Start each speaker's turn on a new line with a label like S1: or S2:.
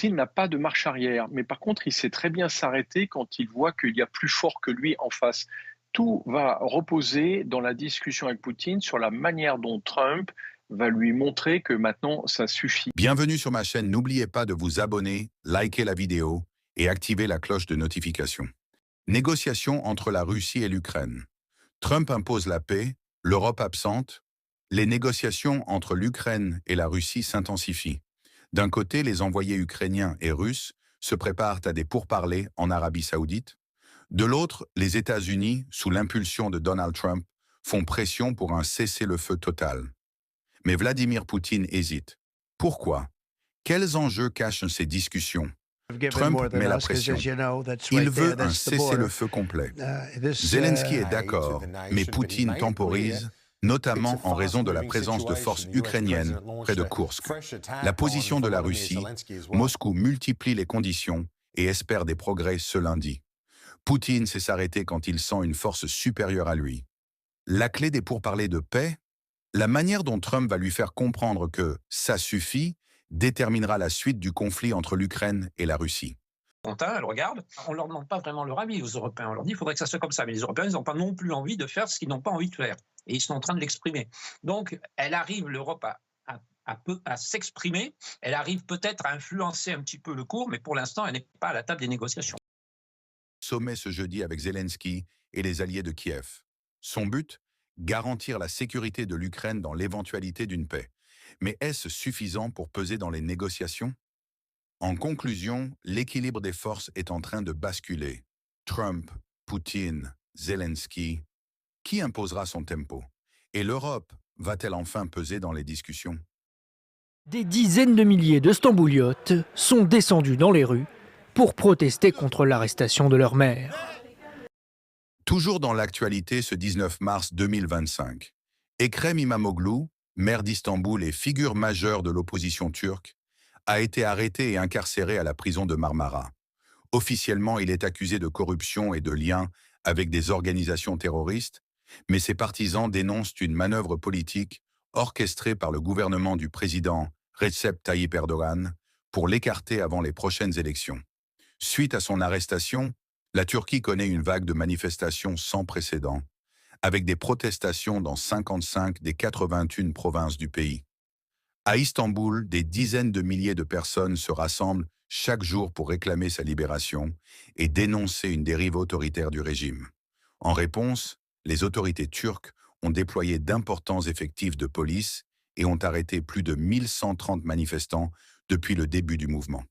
S1: Poutine n'a pas de marche arrière, mais par contre, il sait très bien s'arrêter quand il voit qu'il y a plus fort que lui en face. Tout va reposer dans la discussion avec Poutine sur la manière dont Trump va lui montrer que maintenant, ça suffit.
S2: Bienvenue sur ma chaîne, n'oubliez pas de vous abonner, liker la vidéo et activer la cloche de notification. Négociations entre la Russie et l'Ukraine. Trump impose la paix, l'Europe absente. Les négociations entre l'Ukraine et la Russie s'intensifient. D'un côté, les envoyés ukrainiens et russes se préparent à des pourparlers en Arabie Saoudite. De l'autre, les États-Unis, sous l'impulsion de Donald Trump, font pression pour un cessez-le-feu total. Mais Vladimir Poutine hésite. Pourquoi? Quels enjeux cachent ces discussions? Trump met la pression. Il veut un cessez-le-feu complet. Zelensky est d'accord, mais Poutine temporise, notamment en raison de la présence de forces ukrainiennes près de Koursk. La position de la Russie, Moscou multiplie les conditions et espère des progrès ce lundi. Poutine sait s'arrêter quand il sent une force supérieure à lui. La clé des pourparlers de paix, la manière dont Trump va lui faire comprendre que ça suffit déterminera la suite du conflit entre l'Ukraine et la Russie.
S3: Elle regarde, on ne leur demande pas vraiment leur avis aux Européens. On leur dit qu'il faudrait que ça soit comme ça. Mais les Européens, ils n'ont pas non plus envie de faire ce qu'ils n'ont pas envie de faire. Et ils sont en train de l'exprimer. Donc, elle arrive, l'Europe, à s'exprimer. Elle arrive peut-être à influencer un petit peu le cours, mais pour l'instant, elle n'est pas à la table des négociations.
S2: Sommet ce jeudi avec Zelensky et les alliés de Kiev. Son but? Garantir la sécurité de l'Ukraine dans l'éventualité d'une paix. Mais est-ce suffisant pour peser dans les négociations? En conclusion, l'équilibre des forces est en train de basculer. Trump, Poutine, Zelensky. Qui imposera son tempo? Et l'Europe va-t-elle enfin peser dans les discussions?
S4: Des dizaines de milliers de Stambouliotes sont descendus dans les rues pour protester contre l'arrestation de leur maire.
S2: Toujours dans l'actualité ce 19 mars 2025, Ekrem İmamoğlu, maire d'Istanbul et figure majeure de l'opposition turque, a été arrêté et incarcéré à la prison de Marmara. Officiellement, il est accusé de corruption et de liens avec des organisations terroristes, mais ses partisans dénoncent une manœuvre politique orchestrée par le gouvernement du président Recep Tayyip Erdogan pour l'écarter avant les prochaines élections. Suite à son arrestation, la Turquie connaît une vague de manifestations sans précédent, avec des protestations dans 55 des 81 provinces du pays. À Istanbul, des dizaines de milliers de personnes se rassemblent chaque jour pour réclamer sa libération et dénoncer une dérive autoritaire du régime. En réponse, les autorités turques ont déployé d'importants effectifs de police et ont arrêté plus de 1130 manifestants depuis le début du mouvement.